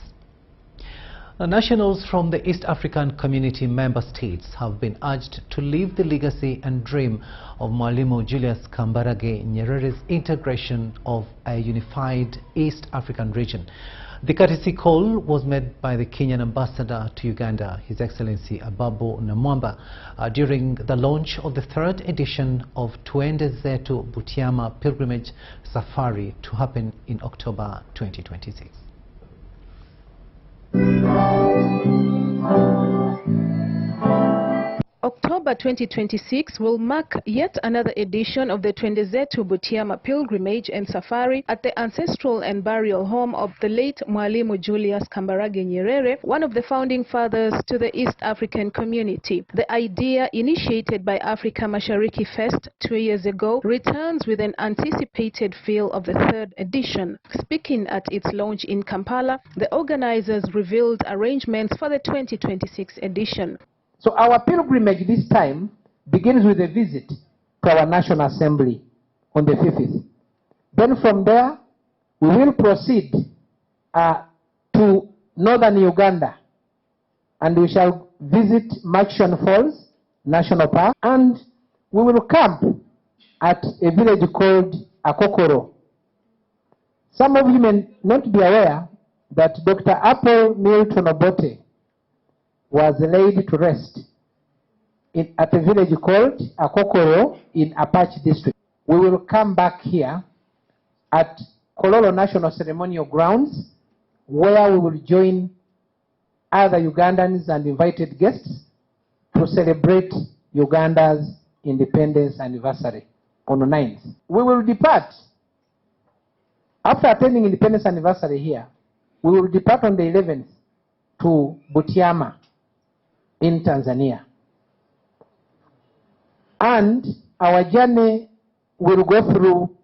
Nationals from the East African Community member states have been urged to live the legacy and dream of Mwalimu Julius Kambarage Nyerere's integration of a unified East African region. The courtesy call was made by the Kenyan ambassador to Uganda, His Excellency Ababu Namwamba, during the launch of the third edition of Twende Zetu Butiama Pilgrimage Safari to happen in October 2026. October 2026 will mark yet another edition of the Twende Zetu Butiama Pilgrimage and Safari at the ancestral and burial home of the late Mwalimu Julius Kambarage Nyerere, one of the founding fathers to the East African community. The idea, initiated by Africa Mashariki Fest 2 years ago, returns with an anticipated feel of the third edition. Speaking at its launch in Kampala, the organizers revealed arrangements for the 2026 edition. So our pilgrimage this time begins with a visit to our National Assembly on the 5th. Then from there, we will proceed to northern Uganda, and we shall visit Makshan Falls National Park, and we will camp at a village called Akokoro. Some of you may not be aware that Dr. Apple Milton Obote was laid to rest at a village called Akokoro in Apache district. We will come back here at Kololo National Ceremonial Grounds, where we will join other Ugandans and invited guests to celebrate Uganda's independence anniversary on the 9th. We will depart. After attending independence anniversary here, we will depart on the 11th to Butiama in Tanzania. And our journey will go through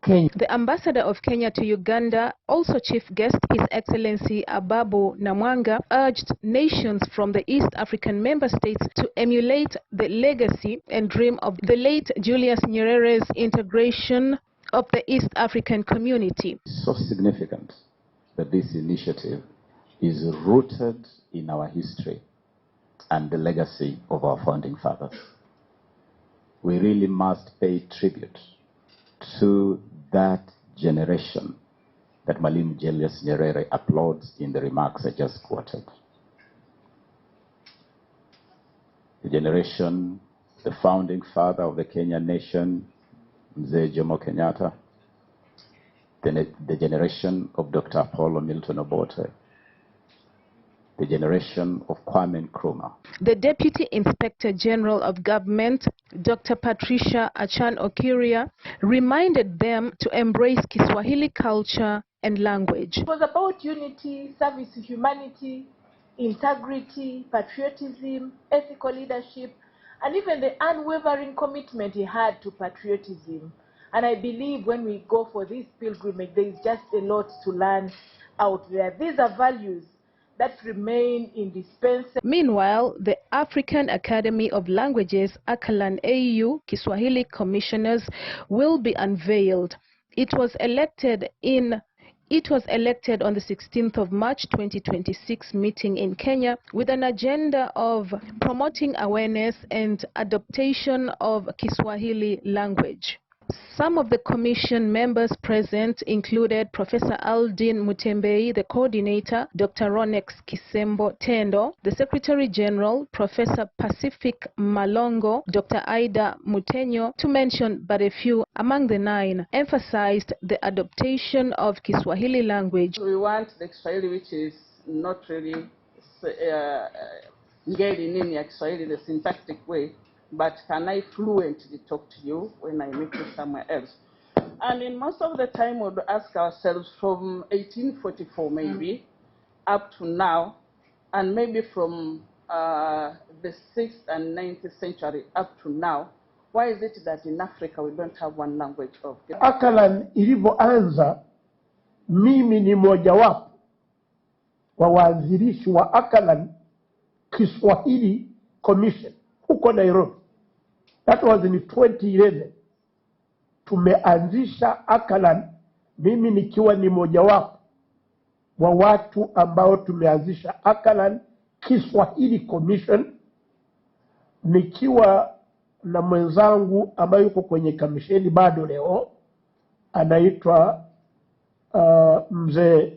Kenya. The ambassador of Kenya to Uganda, also chief guest, His Excellency Ababu Namwamba, urged nations from the East African member states to emulate the legacy and dream of the late Julius Nyerere's integration of the East African community. So significant that this initiative is rooted in our history and the legacy of our founding fathers. We really must pay tribute to that generation that Mwalimu Julius Nyerere applauds in the remarks I just quoted. The generation, the founding father of the Kenyan nation, Mzee Jomo Kenyatta, the generation of Dr. Apollo Milton Obote, the generation of Kwame Nkrumah. The Deputy Inspector General of Government, Dr. Patricia Achan Okiria, reminded them to embrace Kiswahili culture and language. It was about unity, service to humanity, integrity, patriotism, ethical leadership, and even the unwavering commitment he had to patriotism. And I believe when we go for this pilgrimage, there is just a lot to learn out there. These are values that remain indispensable. Meanwhile, the African Academy of Languages, ACALAN AU, Kiswahili commissioners will be unveiled. It was elected on the 16th of March 2026 meeting in Kenya with an agenda of promoting awareness and adaptation of Kiswahili language. Some of the commission members present included Professor Aldin Mutembei, the coordinator, Dr. Ronex Kisembo Tendo, the Secretary General, Professor Pacific Malongo, Dr. Aida Mutenyo, to mention but a few. Among the 9, emphasized the adaptation of Kiswahili language. We want the Kiswahili which is not really engaged in Kiswahili the syntactic way, but can I fluently talk to you when I meet you somewhere else? And in most of the time, we would ask ourselves from 1844 maybe up to now, and maybe from the 6th and 9th century up to now, why is it that in Africa we don't have one language of ACALAN ilivyoanza, mimi ni mojawapo wa waanzilishi wa ACALAN Kiswahili Commission huko Nairobi. That was in 2011. Tumeanzisha ACALAN, mimi nikiwa ni mojawapo wa watu ambao tumeanzisha Akalan Kiswahili Commission, nikiwa na mwenzangu ambaye yuko kwenye kamisheni bado leo, anaitwa Mzee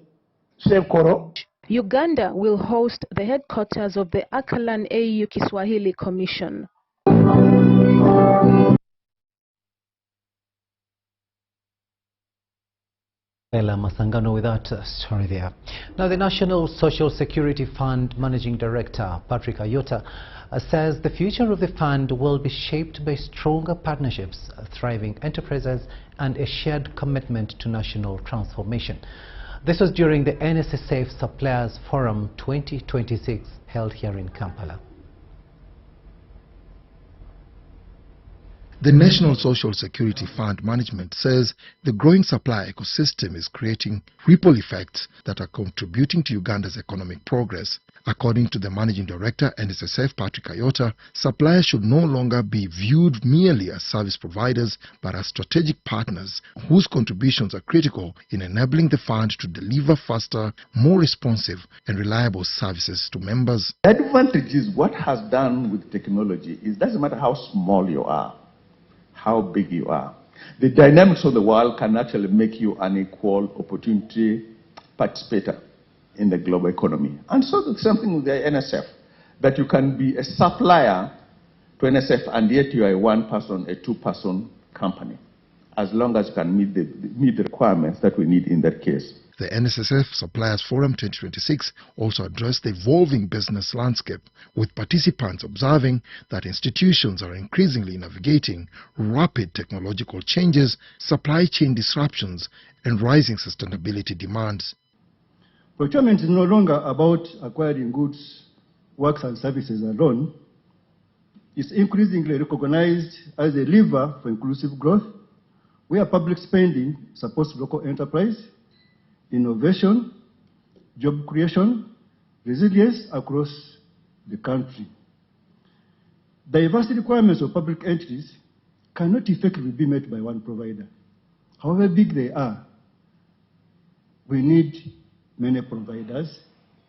Sekoro. Uganda will host the headquarters of the Akalan AU Kiswahili Commission. Ella Masangano with that story there. Now, the National Social Security Fund Managing Director, Patrick Ayota, says the future of the fund will be shaped by stronger partnerships, thriving enterprises, and a shared commitment to national transformation. This was during the NSSF Suppliers Forum 2026 held here in Kampala. The National Social Security Fund Management says the growing supply ecosystem is creating ripple effects that are contributing to Uganda's economic progress. According to the Managing Director, NSSF, Patrick Ayota, suppliers should no longer be viewed merely as service providers, but as strategic partners whose contributions are critical in enabling the fund to deliver faster, more responsive and reliable services to members. The advantage is what has done with technology is it doesn't matter how small you are, how big you are. The dynamics of the world can actually make you an equal opportunity participator in the global economy. And so the same thing with the NSF, that you can be a supplier to NSF and yet you are a one-person, a two-person company, as long as you can meet the requirements that we need in that case. The NSSF Suppliers Forum 2026 also addressed the evolving business landscape, with participants observing that institutions are increasingly navigating rapid technological changes, supply chain disruptions, and rising sustainability demands. Procurement is no longer about acquiring goods, works and services alone. It's increasingly recognized as a lever for inclusive growth, where public spending supports local enterprise, innovation, job creation, resilience across the country. Diversity requirements of public entities cannot effectively be met by one provider. However big they are, we need many providers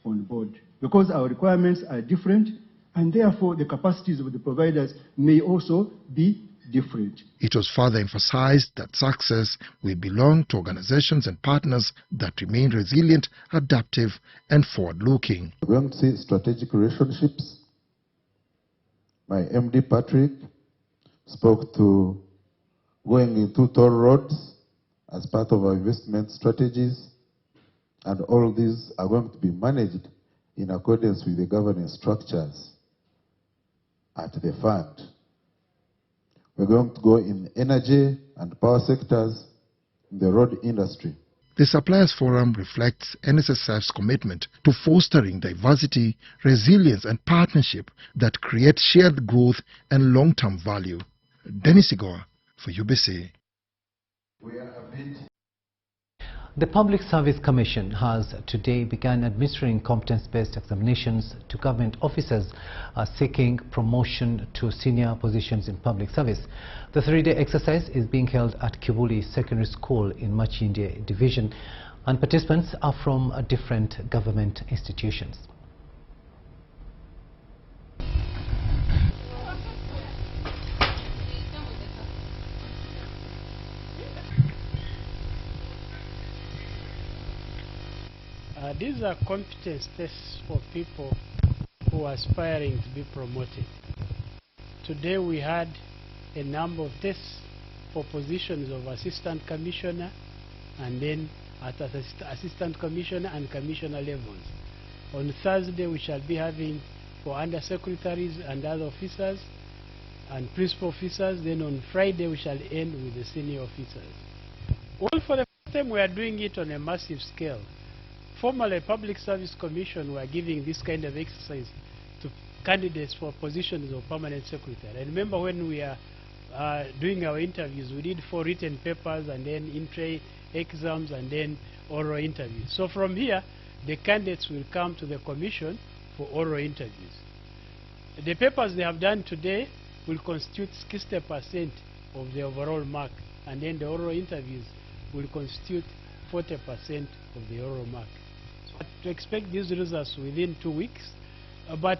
on board because our requirements are different and therefore the capacities of the providers may also be different. It was further emphasized that success will belong to organizations and partners that remain resilient, adaptive, and forward-looking. We're going to see strategic relationships. My MD Patrick spoke to going into toll roads as part of our investment strategies, and all these are going to be managed in accordance with the governance structures at the fund. We're going to go in energy and power sectors, in the road industry. The Suppliers Forum reflects NSSF's commitment to fostering diversity, resilience and partnership that create shared growth and long-term value. Dennis Igoa for UBC. The Public Service Commission has today begun administering competence-based examinations to government officers seeking promotion to senior positions in public service. The three-day exercise is being held at Kibuli Secondary School in Machinde Division, and participants are from different government institutions. These are competence tests for people who are aspiring to be promoted. Today we had a number of tests for positions of assistant commissioner and then at assistant commissioner and commissioner levels. On Thursday we shall be having for undersecretaries and other officers and principal officers. Then on Friday we shall end with the senior officers. Well, for the first time we are doing it on a massive scale. Formerly, Public Service Commission were giving this kind of exercise to candidates for positions of permanent secretary. I remember when we are doing our interviews, we did 4 written papers and then in-tray exams and then oral interviews. So from here, the candidates will come to the commission for oral interviews. The papers they have done today will constitute 60% of the overall mark, and then the oral interviews will constitute 40% of the oral mark. to expect these results within 2 weeks. But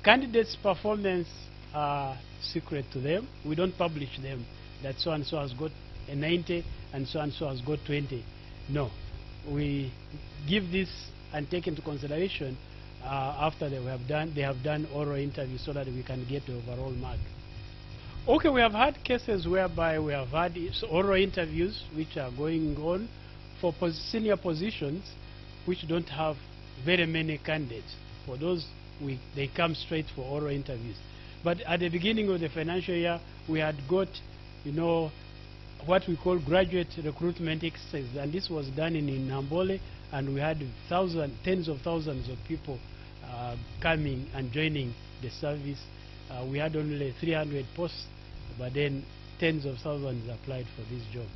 candidates' performance are secret to them. We don't publish them, that so-and-so has got a 90 and so-and-so has got 20. No. We give this and take into consideration after they have done oral interviews so that we can get the overall mark. Okay, we have had cases whereby we have had oral interviews which are going on for senior positions which don't have very many candidates. For those, they come straight for oral interviews. But at the beginning of the financial year, we had got, what we call graduate recruitment exercise, and this was done in Nambole, and we had tens of thousands of people coming and joining the service. We had only 300 posts, but then tens of thousands applied for these jobs.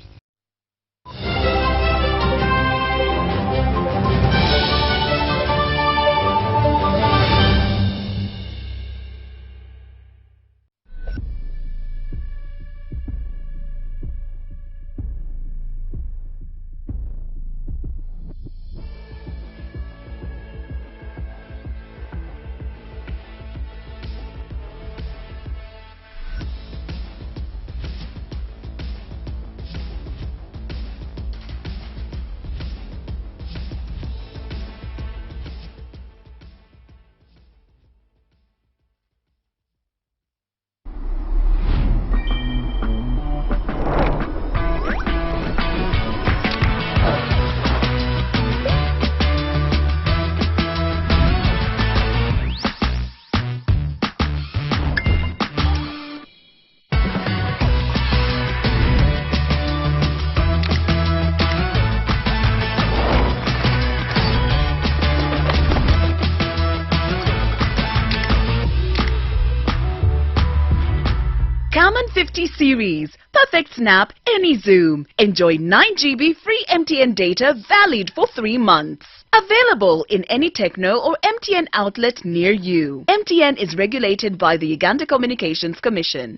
Camon 50 series. Perfect snap, any zoom. Enjoy 9 GB free MTN data valid for 3 months. Available in any Techno or MTN outlet near you. MTN is regulated by the Uganda Communications Commission.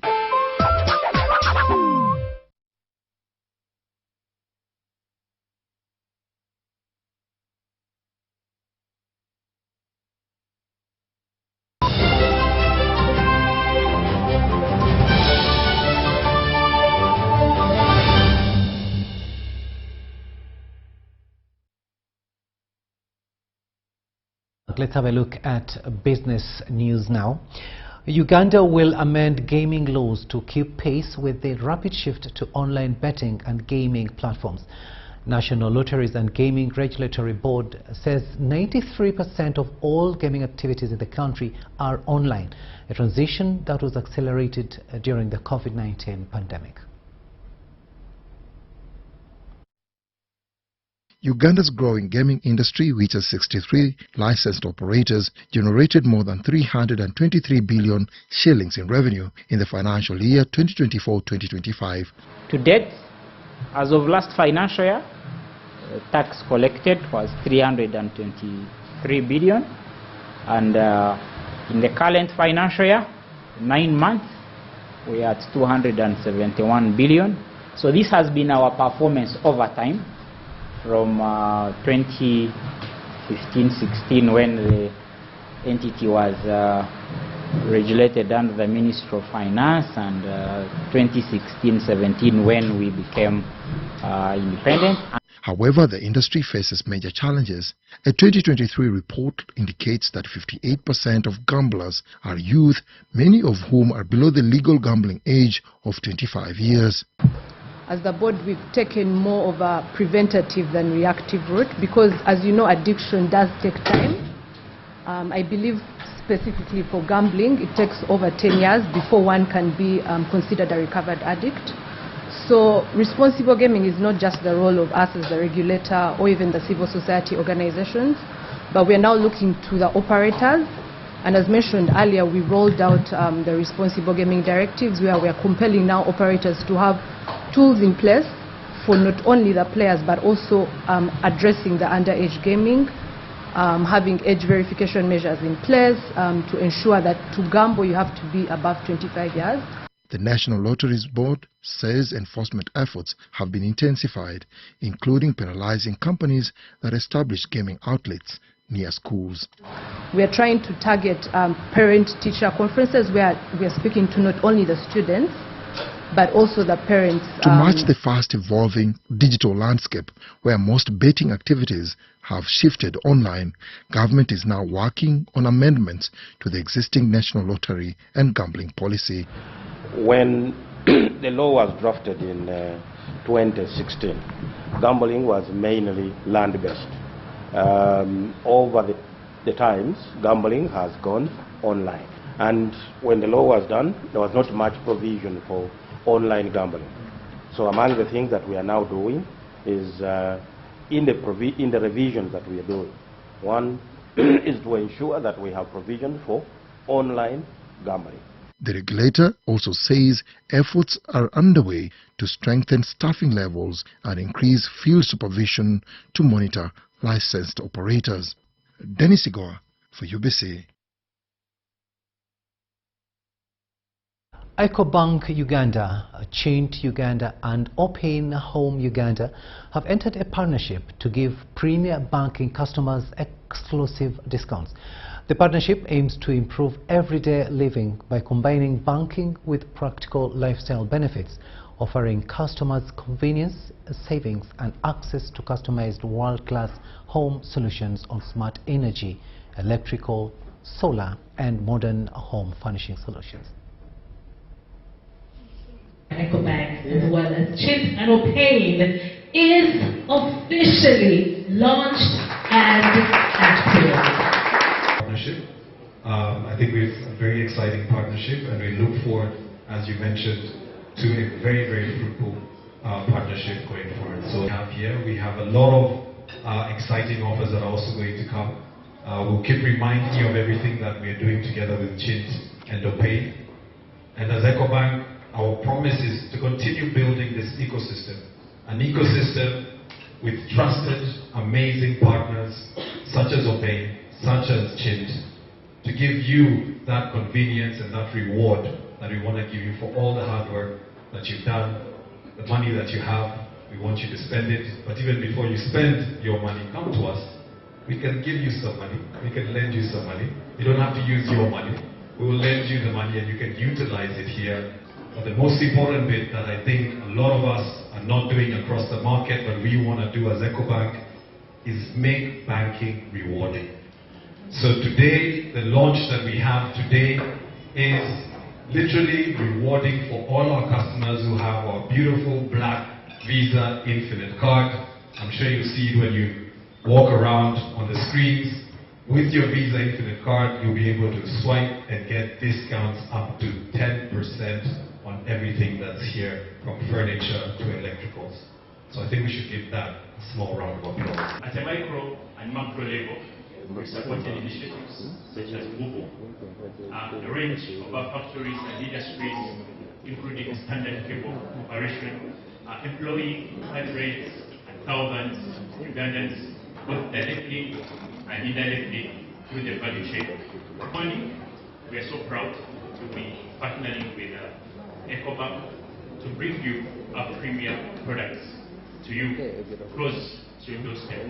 Let's have a look at business news now. Uganda will amend gaming laws to keep pace with the rapid shift to online betting and gaming platforms. National Lotteries and Gaming Regulatory Board says 93% of all gaming activities in the country are online, a transition that was accelerated during the COVID-19 pandemic. Uganda's growing gaming industry, which has 63 licensed operators, generated more than 323 billion shillings in revenue in the financial year 2024-2025. To date, as of last financial year, tax collected was 323 billion, and in the current financial year, 9 months, we are at 271 billion. So this has been our performance over time. From 2015-16, when the entity was regulated under the Ministry of Finance, and 2016-17 when we became independent. However, the industry faces major challenges. A 2023 report indicates that 58% of gamblers are youth, many of whom are below the legal gambling age of 25 years. As the board, we've taken more of a preventative than reactive route because, as you know, addiction does take time. I believe specifically for gambling, it takes over 10 years before one can be considered a recovered addict. So responsible gaming is not just the role of us as the regulator or even the civil society organizations, but we are now looking to the operators. And as mentioned earlier, we rolled out the responsible gaming directives, where we are compelling now operators to have tools in place for not only the players but also addressing the underage gaming, having age verification measures in place to ensure that to gamble you have to be above 25 years. The National Lotteries Board says enforcement efforts have been intensified, including penalizing companies that establish gaming outlets near schools. We are trying to target parent-teacher conferences where we are speaking to not only the students, but also the parents. To match the fast-evolving digital landscape where most betting activities have shifted online, government is now working on amendments to the existing National Lottery and Gambling Policy. When the law was drafted in 2016, gambling was mainly land-based. Over the times, gambling has gone online. And when the law was done, there was not much provision for online gambling. So among the things that we are now doing is in the revisions that we are doing. One is to ensure that we have provision for online gambling. The regulator also says efforts are underway to strengthen staffing levels and increase field supervision to monitor licensed operators. Dennis Igoa for UBC. EcoBank Uganda, Chint Uganda and Open Home Uganda have entered a partnership to give premier banking customers exclusive discounts. The partnership aims to improve everyday living by combining banking with practical lifestyle benefits, offering customers convenience, savings and access to customized world-class home solutions on smart energy, electrical, solar and modern home furnishing solutions. EcoBank as well as Chint and Open is officially launched and active. Partnership. I think we have a very exciting partnership and we look forward, as you mentioned, to a very, very fruitful partnership going forward. So we have a lot of exciting offers that are also going to come. We'll keep reminding you of everything that we are doing together with Chint and Open. And as EcoBank, our promise is to continue building this ecosystem, an ecosystem with trusted, amazing partners such as Open, such as Chint, to give you that convenience and that reward that we want to give you for all the hard work that you've done, the money that you have. We want you to spend it, but even before you spend your money, come to us. We can give you some money, we can lend you some money. You don't have to use your money. We will lend you the money and you can utilize it here. But the most important bit that I think a lot of us are not doing across the market, but we want to do as EcoBank, is make banking rewarding. So today, the launch that we have today is literally rewarding for all our customers who have our beautiful black Visa Infinite card. I'm sure you see it when you walk around on the screens. With your Visa Infinite card, you'll be able to swipe and get discounts up to 10% on everything that's here, from furniture to electricals. So I think we should give that a small round of applause. At a micro and macro level, we supported initiatives such as Google, a range of our factories and industries, including standard cable operation, employing hundreds and thousands of Ugandans, both directly and indirectly through the value chain. Finally, we are so proud to be partnering with EcoBank to bring you our premier products to you, close to your doorstep.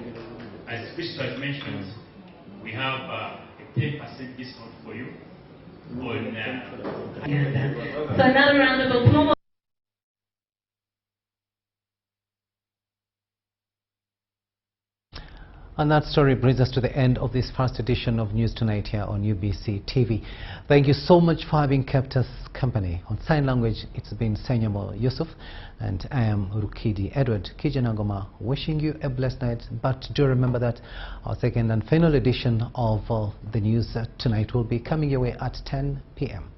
As Crystal has mentioned, we have a 10% discount for you on So another round of applause. And that story brings us to the end of this first edition of News Tonight here on UBC TV. Thank you so much for having kept us company. On sign language, it's been Senyamo Yusuf, and I am Rukidi Edward Kijanangoma, wishing you a blessed night. But do remember that our second and final edition of the News Tonight will be coming your way at 10 p.m.